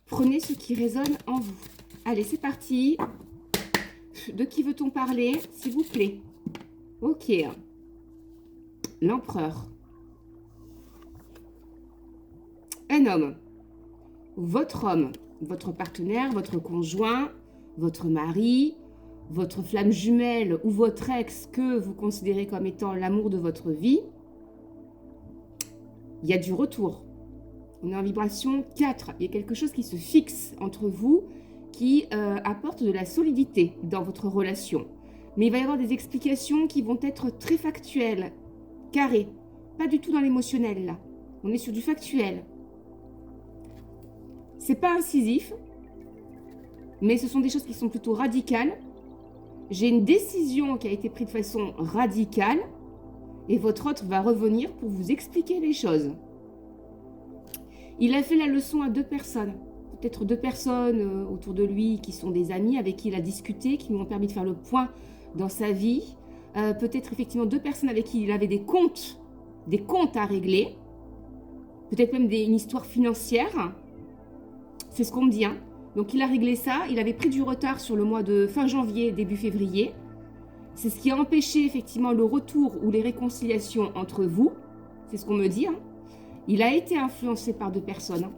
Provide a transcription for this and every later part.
Prenez ce qui résonne en vous. Allez, c'est parti. De qui veut-on parler, s'il vous plaît? Ok. L'empereur. Un homme. Votre partenaire, votre conjoint, votre mari, votre flamme jumelle ou votre ex que vous considérez comme étant l'amour de votre vie. Il y a du retour. On est en vibration 4. Il y a quelque chose qui se fixe entre vous, qui apporte de la solidité dans votre relation. Mais il va y avoir des explications qui vont être très factuelles, carrées. Pas du tout dans l'émotionnel, là. On est sur du factuel. C'est pas incisif, mais ce sont des choses qui sont plutôt radicales. J'ai une décision qui a été prise de façon radicale, et votre autre va revenir pour vous expliquer les choses. Il a fait la leçon à 2 personnes. Peut-être 2 personnes autour de lui qui sont des amis, avec qui il a discuté, qui lui ont permis de faire le point dans sa vie. Peut-être effectivement 2 personnes avec qui il avait des comptes à régler. Peut-être même une histoire financière. C'est ce qu'on me dit, hein. Donc il a réglé ça. Il avait pris du retard sur le mois de fin janvier, début février. C'est ce qui a empêché effectivement le retour ou les réconciliations entre vous. C'est ce qu'on me dit, hein. Il a été influencé par 2 personnes. Hein.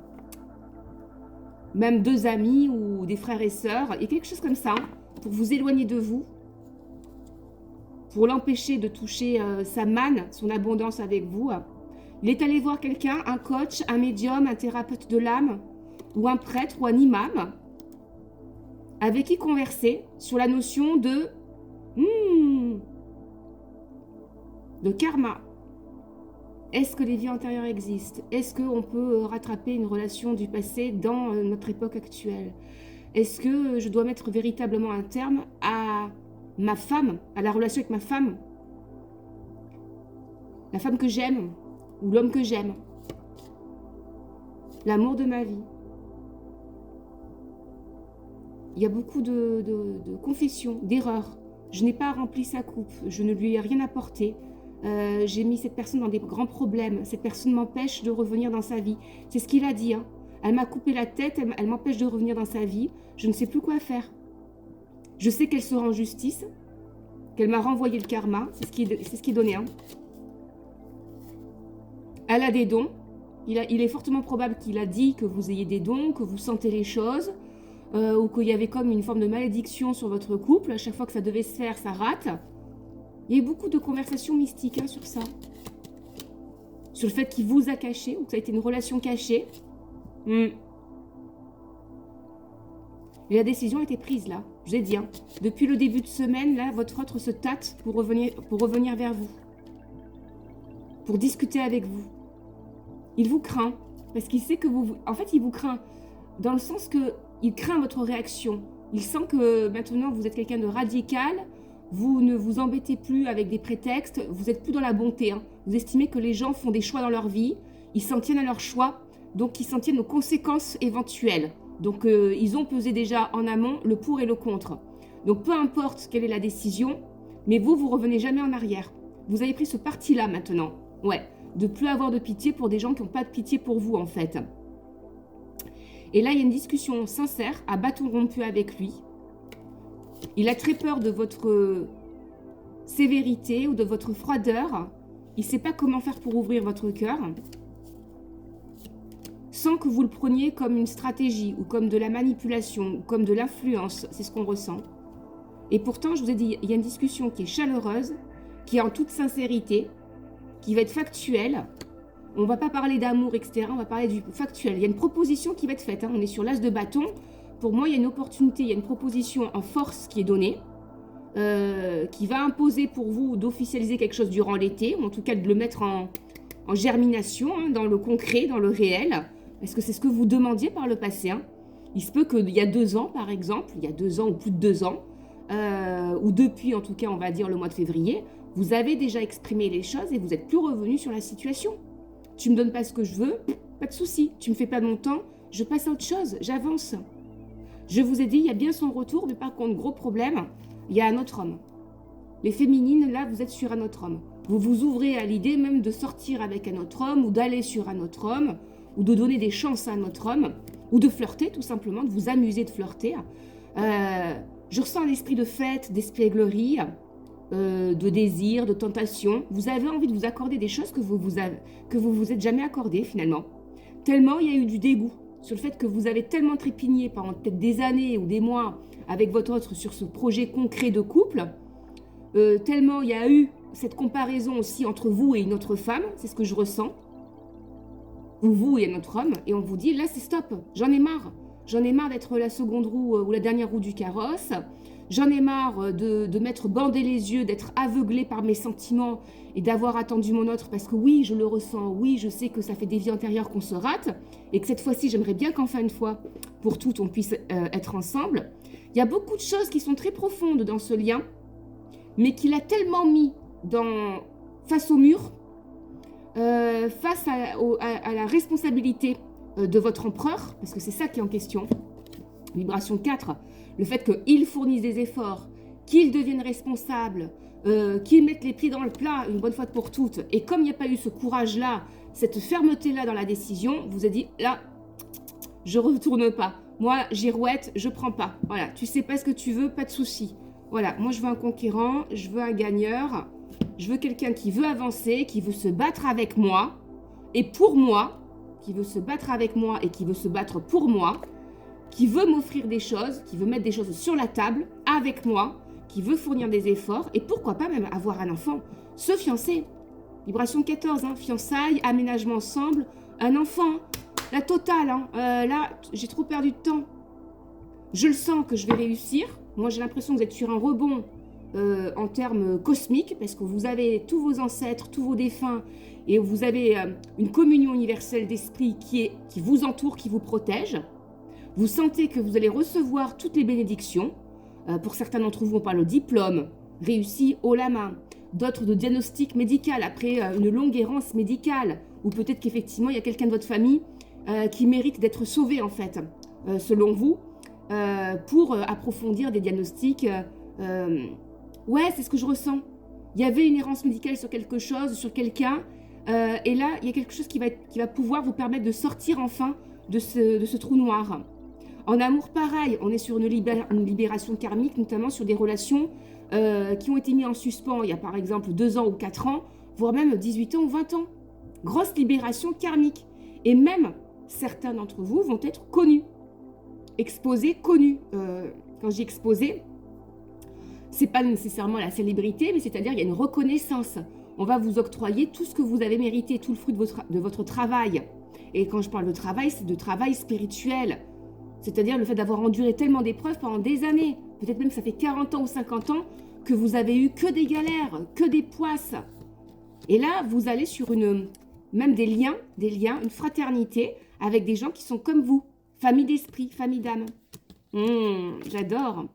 Même 2 amis ou des frères et sœurs. Et quelque chose comme ça, hein, pour vous éloigner de vous. Pour l'empêcher de toucher sa manne, son abondance avec vous. Il est allé voir quelqu'un, un coach, un médium, un thérapeute de l'âme, ou un prêtre, ou un imam, avec qui converser sur la notion de karma. Est-ce que les vies antérieures existent? Est-ce qu'on peut rattraper une relation du passé dans notre époque actuelle? Est-ce que je dois mettre véritablement un terme à ma femme, à la relation avec ma femme? La femme que j'aime, ou l'homme que j'aime. L'amour de ma vie. Il y a beaucoup de confessions, d'erreurs. Je n'ai pas rempli sa coupe, je ne lui ai rien apporté. J'ai mis cette personne dans des grands problèmes. Cette personne m'empêche de revenir dans sa vie. C'est ce qu'il a dit. Hein. Elle m'a coupé la tête, elle m'empêche de revenir dans sa vie. Je ne sais plus quoi faire. Je sais qu'elle sera en justice, qu'elle m'a renvoyé le karma. C'est ce qui est donné. Hein. Elle a des dons. Il est fortement probable qu'il a dit que vous ayez des dons, que vous sentez les choses, ou qu'il y avait comme une forme de malédiction sur votre couple. À chaque fois que ça devait se faire, ça rate. Il y a eu beaucoup de conversations mystiques hein, sur ça. Sur le fait qu'il vous a caché, ou que ça a été une relation cachée. Et la décision a été prise là, je l'ai dit. Hein. Depuis le début de semaine, là, votre autre se tâte pour revenir vers vous. Pour discuter avec vous. Il vous craint. Parce qu'il sait que vous... En fait, il vous craint. Dans le sens que il craint votre réaction. Il sent que maintenant, vous êtes quelqu'un de radical. Vous ne vous embêtez plus avec des prétextes, vous n'êtes plus dans la bonté. Hein. Vous estimez que les gens font des choix dans leur vie, ils s'en tiennent à leurs choix, donc ils s'en tiennent aux conséquences éventuelles. Donc ils ont pesé déjà en amont le pour et le contre. Donc peu importe quelle est la décision, mais vous revenez jamais en arrière. Vous avez pris ce parti-là maintenant. Ouais, de plus avoir de pitié pour des gens qui n'ont pas de pitié pour vous en fait. Et là, il y a une discussion sincère, à bâton rompu avec lui. Il a très peur de votre sévérité ou de votre froideur. Il ne sait pas comment faire pour ouvrir votre cœur. Sans que vous le preniez comme une stratégie ou comme de la manipulation ou comme de l'influence. C'est ce qu'on ressent. Et pourtant, je vous ai dit, il y a une discussion qui est chaleureuse, qui est en toute sincérité, qui va être factuelle. On ne va pas parler d'amour, etc. On va parler du factuel. Il y a une proposition qui va être faite. Hein. On est sur l'as de bâton. Pour moi, il y a une opportunité, il y a une proposition en force qui est donnée, qui va imposer pour vous d'officialiser quelque chose durant l'été, ou en tout cas de le mettre en germination, hein, dans le concret, dans le réel, parce que c'est ce que vous demandiez par le passé. Hein. Il se peut qu'il y a 2 ans, par exemple, il y a 2 ans ou plus de 2 ans, ou depuis en tout cas, on va dire le mois de février, vous avez déjà exprimé les choses et vous n'êtes plus revenu sur la situation. Tu ne me donnes pas ce que je veux, pas de souci. Tu ne me fais pas mon temps, je passe à autre chose, j'avance. Je vous ai dit, il y a bien son retour, mais par contre, gros problème, il y a un autre homme. Les féminines, là, vous êtes sur un autre homme. Vous vous ouvrez à l'idée même de sortir avec un autre homme, ou d'aller sur un autre homme, ou de donner des chances à un autre homme. ou de flirter tout simplement, de vous amuser de flirter. Je ressens un esprit de fête, d'espièglerie, de désir, de tentation. Vous avez envie de vous accorder des choses que vous êtes jamais accordé finalement. Tellement il y a eu du dégoût sur le fait que vous avez tellement trépigné pendant peut-être des années ou des mois avec votre autre sur ce projet concret de couple. Tellement il y a eu cette comparaison aussi entre vous et une autre femme, c'est ce que je ressens, ou vous et un autre homme, et on vous dit, là c'est stop, j'en ai marre. J'en ai marre d'être la seconde roue ou la dernière roue du carrosse. J'en ai marre de m'être bandé les yeux, d'être aveuglé par mes sentiments et d'avoir attendu mon autre parce que oui, je le ressens, oui, je sais que ça fait des vies antérieures qu'on se rate et que cette fois-ci, j'aimerais bien qu'enfin une fois, pour toutes, on puisse être ensemble. Il y a beaucoup de choses qui sont très profondes dans ce lien, mais qu'il a tellement mis face au mur, face à la responsabilité de votre empereur, parce que c'est ça qui est en question, vibration 4, le fait qu'il fournisse des efforts, qu'il devienne responsable, qu'il mette les pieds dans le plat une bonne fois pour toutes, et comme il n'y a pas eu ce courage-là, cette fermeté-là dans la décision, vous avez dit, là, je retourne pas. Moi, girouette, je prends pas. Voilà, tu sais pas ce que tu veux, pas de souci. Voilà, moi je veux un conquérant, je veux un gagneur, je veux quelqu'un qui veut avancer, qui veut se battre avec moi, et pour moi, qui veut se battre avec moi et qui veut se battre pour moi, qui veut m'offrir des choses, qui veut mettre des choses sur la table avec moi, qui veut fournir des efforts et pourquoi pas même avoir un enfant, se fiancer. Vibration 14, hein, fiançailles, aménagement ensemble, un enfant, la totale. Hein, là, j'ai trop perdu de temps. Je le sens que je vais réussir. Moi, j'ai l'impression que vous êtes sur un rebond en termes cosmiques parce que vous avez tous vos ancêtres, tous vos défunts et vous avez une communion universelle d'esprit qui vous entoure, qui vous protège. Vous sentez que vous allez recevoir toutes les bénédictions. Pour certains d'entre vous, on parle de diplôme, réussi haut la main. D'autres de diagnostic médical après une longue errance médicale. Ou peut-être qu'effectivement, il y a quelqu'un de votre famille qui mérite d'être sauvé, en fait, selon vous, pour approfondir des diagnostics. Ouais, c'est ce que je ressens. Il y avait une errance médicale sur quelque chose, sur quelqu'un. Et là, il y a quelque chose qui va pouvoir vous permettre de sortir enfin de ce trou noir. En amour, pareil, on est sur une libération karmique, notamment sur des relations qui ont été mises en suspens il y a par exemple 2 ans ou 4 ans, voire même 18 ans ou 20 ans. Grosse libération karmique. Et même, certains d'entre vous vont être connus. Exposés, connus. Quand j'ai exposé, c'est pas nécessairement la célébrité, mais c'est-à-dire il y a une reconnaissance. On va vous octroyer tout ce que vous avez mérité, tout le fruit de votre travail. Et quand je parle de travail, c'est de travail spirituel. C'est-à-dire le fait d'avoir enduré tellement d'épreuves pendant des années. Peut-être même que ça fait 40 ans ou 50 ans que vous avez eu que des galères, que des poisses. Et là, vous allez sur même des liens, une fraternité avec des gens qui sont comme vous. Famille d'esprit, famille d'âme. J'adore.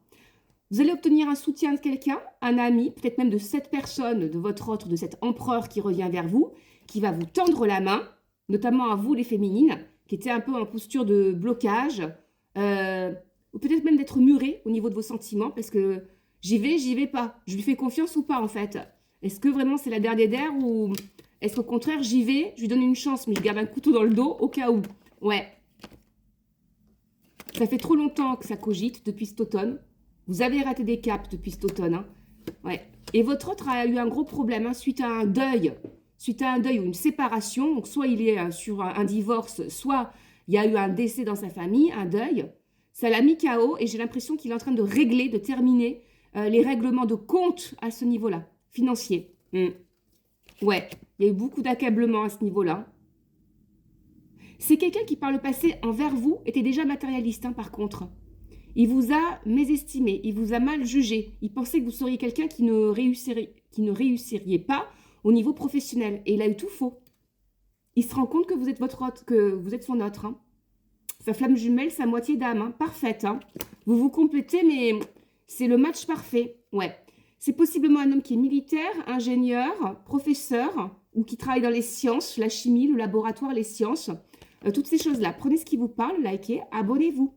Vous allez obtenir un soutien de quelqu'un, un ami, peut-être même de cette personne, de votre autre, de cet empereur qui revient vers vous, qui va vous tendre la main, notamment à vous les féminines, qui étaient un peu en posture de blocage, ou peut-être même d'être muré au niveau de vos sentiments, parce que j'y vais pas. Je lui fais confiance ou pas en fait. Est-ce que vraiment c'est la dernière ou est-ce qu'au contraire j'y vais, je lui donne une chance, mais je garde un couteau dans le dos au cas où. Ouais. Ça fait trop longtemps que ça cogite depuis cet automne. Vous avez raté des caps depuis cet automne. Hein. Ouais. Et votre autre a eu un gros problème suite à un deuil ou une séparation. Donc soit il est sur un divorce, soit il y a eu un décès dans sa famille, un deuil. Ça l'a mis KO et j'ai l'impression qu'il est en train de régler, de terminer les règlements de compte à ce niveau-là, financier. Ouais, il y a eu beaucoup d'accablement à ce niveau-là. C'est quelqu'un qui, par le passé, envers vous, était déjà matérialiste, par contre. Il vous a mésestimé, il vous a mal jugé. Il pensait que vous seriez quelqu'un qui ne réussiriez pas au niveau professionnel. Et il a eu tout faux. Il se rend compte que vous êtes que vous êtes son autre. Sa flamme jumelle, sa moitié d'âme, parfaite. Vous vous complétez, mais c'est le match parfait. Ouais. C'est possiblement un homme qui est militaire, ingénieur, professeur, ou qui travaille dans les sciences, la chimie, le laboratoire, les sciences. Toutes ces choses-là. Prenez ce qui vous parle, likez, abonnez-vous.